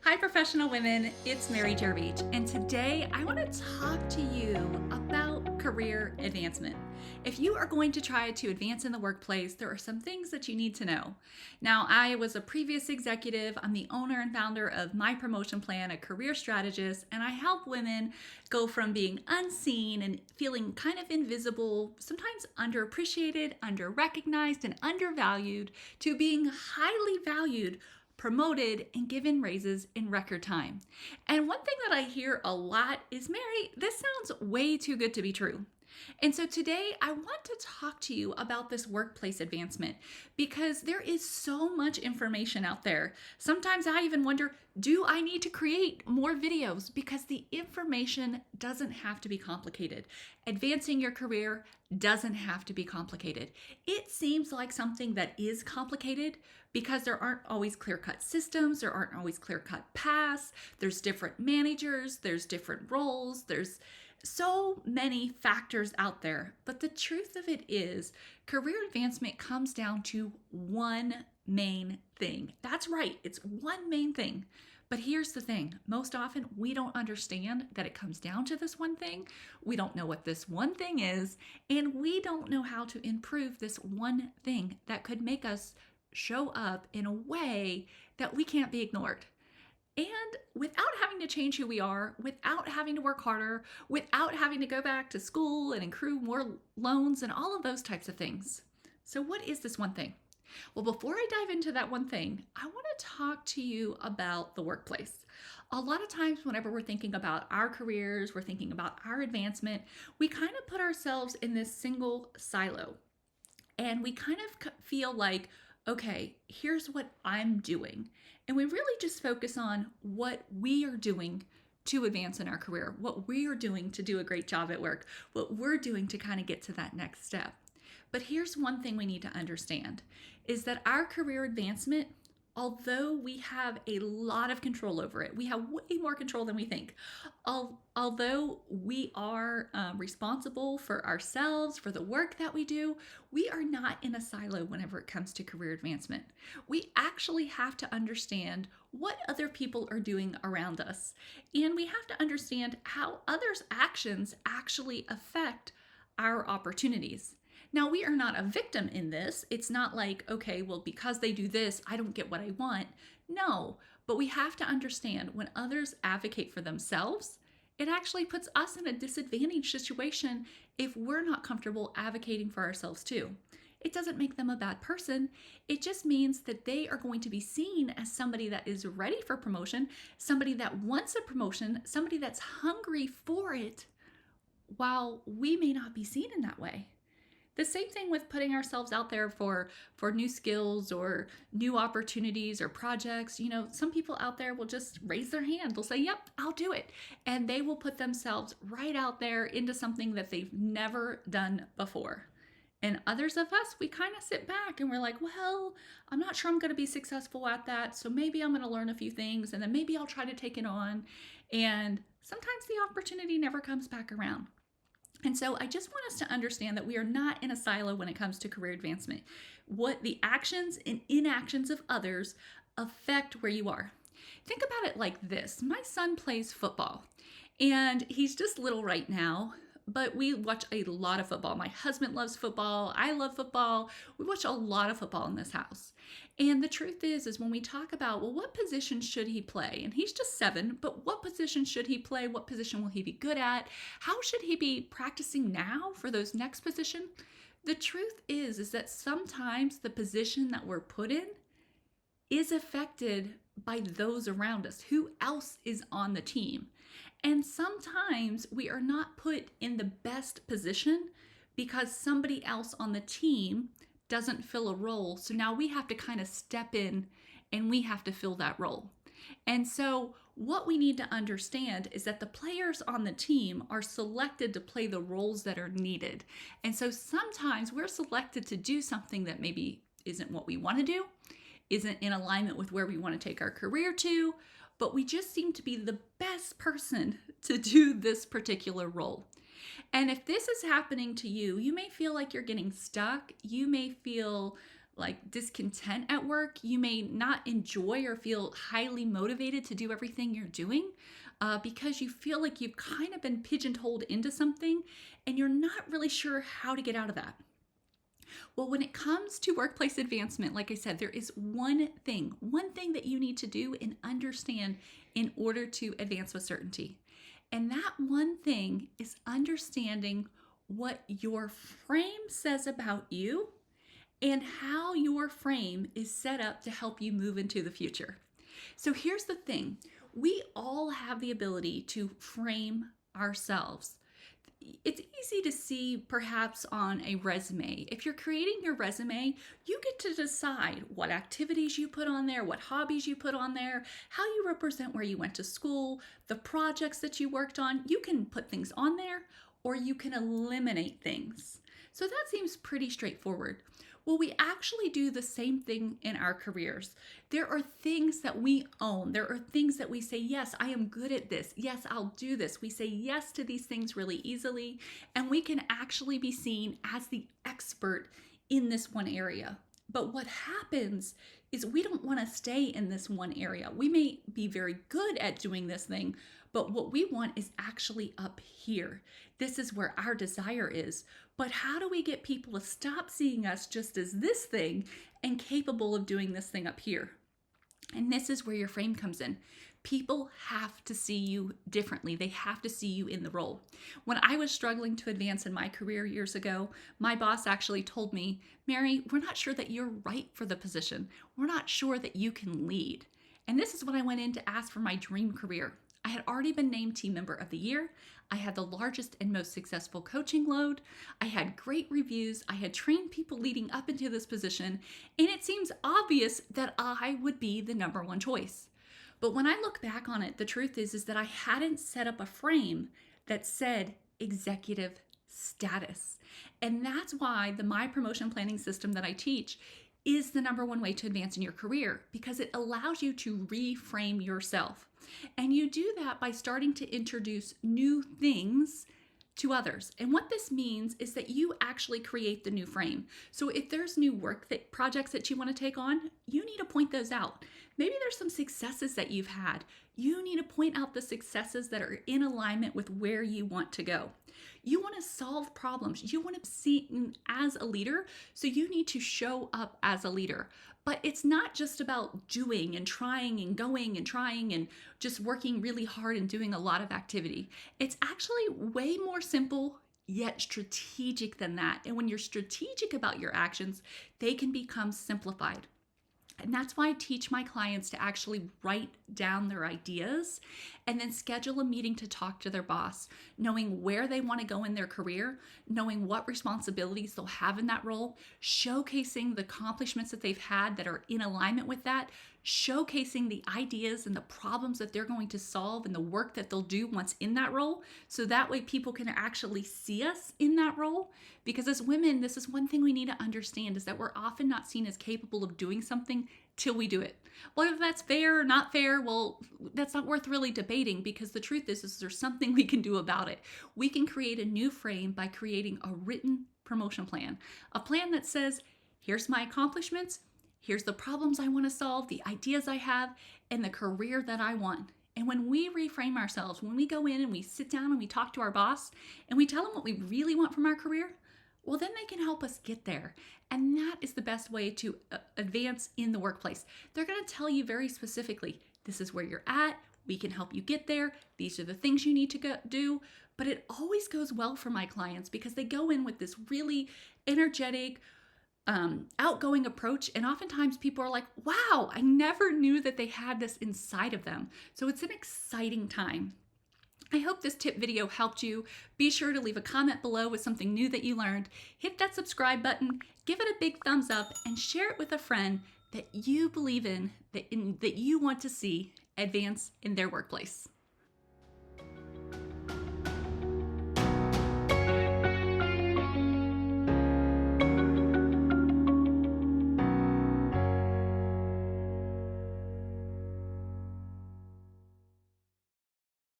Hi, professional women. It's Mary Guirovich, and today I want to talk to you about career advancement. If you are going to try to advance in the workplace, there are some things that you need to know. Now, I was a previous executive. I'm the owner and founder of My Promotion Plan, a career strategist, and I help women go from being unseen and feeling kind of invisible, sometimes underappreciated, underrecognized, and undervalued, to being highly valued, promoted, and given raises in record time. And one thing that I hear a lot is, Mary, this sounds way too good to be true. And so today I want to talk to you about this workplace advancement because there is so much information out there. Sometimes I even wonder, do I need to create more videos? Because the information doesn't have to be complicated. Advancing your career doesn't have to be complicated. It seems like something that is complicated because there aren't always clear-cut systems, there aren't always clear-cut paths, there's different managers, there's different roles, there's so many factors out there. But the truth of it is, career advancement comes down to one main thing. That's right, it's one main thing. But here's the thing, most often we don't understand that it comes down to this one thing. We don't know what this one thing is, and we don't know how to improve this one thing that could make us show up in a way that we can't be ignored. And without having to change who we are, without having to work harder, without having to go back to school and accrue more loans and all of those types of things. So, what is this one thing? Well, before I dive into that one thing, I want to talk to you about the workplace. A lot of times, whenever we're thinking about our careers, we're thinking about our advancement, we kind of put ourselves in this single silo. And we kind of feel like, okay, here's what I'm doing. And we really just focus on what we are doing to advance in our career, what we are doing to do a great job at work, what we're doing to kind of get to that next step. But here's one thing we need to understand is that our career advancement, although we have a lot of control over it, we have way more control than we think. Although we are responsible for ourselves, for the work that we do, we are not in a silo whenever it comes to career advancement. We actually have to understand what other people are doing around us, and we have to understand how others' actions actually affect our opportunities. Now, we are not a victim in this. It's not like, okay, well, because they do this, I don't get what I want. No, but we have to understand when others advocate for themselves, it actually puts us in a disadvantaged situation if we're not comfortable advocating for ourselves too. It doesn't make them a bad person. It just means that they are going to be seen as somebody that is ready for promotion, somebody that wants a promotion, somebody that's hungry for it, while we may not be seen in that way. The same thing with putting ourselves out there for new skills or new opportunities or projects. You know, some people out there will just raise their hand. They'll say, "Yep, I'll do it." And they will put themselves right out there into something that they've never done before. And others of us, we kind of sit back and we're like, "Well, I'm not sure I'm going to be successful at that. So maybe I'm going to learn a few things and then maybe I'll try to take it on." And sometimes the opportunity never comes back around. And so I just want us to understand that we are not in a silo when it comes to career advancement. What the actions and inactions of others affect where you are. Think about it like this. My son plays football and he's just little right now, but we watch a lot of football. My husband loves football. I love football. We watch a lot of football in this house. And the truth is when we talk about, well, what position should he play? And he's just 7, but what position should he play? What position will he be good at? How should he be practicing now for those next position? The truth is that sometimes the position that we're put in is affected by those around us. Who else is on the team? And sometimes we are not put in the best position because somebody else on the team doesn't fill a role. So now we have to kind of step in and we have to fill that role. And so what we need to understand is that the players on the team are selected to play the roles that are needed. And so sometimes we're selected to do something that maybe isn't what we want to do, isn't in alignment with where we want to take our career to, but we just seem to be the best person to do this particular role. And if this is happening to you, you may feel like you're getting stuck. You may feel like discontent at work. You may not enjoy or feel highly motivated to do everything you're doing because you feel like you've kind of been pigeonholed into something and you're not really sure how to get out of that. Well, when it comes to workplace advancement, like I said, there is one thing that you need to do and understand in order to advance with certainty. And that one thing is understanding what your frame says about you and how your frame is set up to help you move into the future. So here's the thing, we all have the ability to frame ourselves. It's easy to see perhaps on a resume. If you're creating your resume, you get to decide what activities you put on there, what hobbies you put on there, how you represent where you went to school, the projects that you worked on. You can put things on there or you can eliminate things. So that seems pretty straightforward. Well, we actually do the same thing in our careers. There are things that we own. There are things that we say, yes, I am good at this. Yes, I'll do this. We say yes to these things really easily, and we can actually be seen as the expert in this one area. But what happens is we don't want to stay in this one area. We may be very good at doing this thing, but what we want is actually up here. This is where our desire is. But how do we get people to stop seeing us just as this thing and capable of doing this thing up here? And this is where your frame comes in. People have to see you differently. They have to see you in the role. When I was struggling to advance in my career years ago, my boss actually told me, Mary, we're not sure that you're right for the position. We're not sure that you can lead. And this is when I went in to ask for my dream career. I had already been named Team Member of the Year. I had the largest and most successful coaching load. I had great reviews. I had trained people leading up into this position. And it seems obvious that I would be the number one choice. But when I look back on it, the truth is that I hadn't set up a frame that said executive status. And that's why the My Promotion Planning system that I teach is the number one way to advance in your career, because it allows you to reframe yourself. And you do that by starting to introduce new things to others. And what this means is that you actually create the new frame. So if there's new projects that you want to take on, you need to point those out. Maybe there's some successes that you've had. You need to point out the successes that are in alignment with where you want to go. You want to solve problems. You want to be seen as a leader, so you need to show up as a leader. But it's not just about doing and trying and going and trying and just working really hard and doing a lot of activity. It's actually way more simple yet strategic than that. And when you're strategic about your actions, they can become simplified. And that's why I teach my clients to actually write down their ideas and then schedule a meeting to talk to their boss, knowing where they want to go in their career, knowing what responsibilities they'll have in that role, showcasing the accomplishments that they've had that are in alignment with that, showcasing the ideas and the problems that they're going to solve and the work that they'll do once in that role. So that way people can actually see us in that role. Because as women, this is one thing we need to understand, is that we're often not seen as capable of doing something till we do it. Whether that's fair or not fair, well, that's not worth really debating, because the truth is there's something we can do about it. We can create a new frame by creating a written promotion plan, a plan that says, here's my accomplishments, here's the problems I want to solve, the ideas I have, and the career that I want. And when we reframe ourselves, when we go in and we sit down and we talk to our boss and we tell them what we really want from our career, well, then they can help us get there. And that is the best way to advance in the workplace. They're going to tell you very specifically, this is where you're at. We can help you get there. These are the things you need to do. But it always goes well for my clients because they go in with this really energetic, outgoing approach. And oftentimes people are like, wow, I never knew that they had this inside of them. So it's an exciting time. I hope this tip video helped you. Be sure to leave a comment below with something new that you learned. Hit that subscribe button, give it a big thumbs up, and share it with a friend that you believe in, that you want to see advance in their workplace.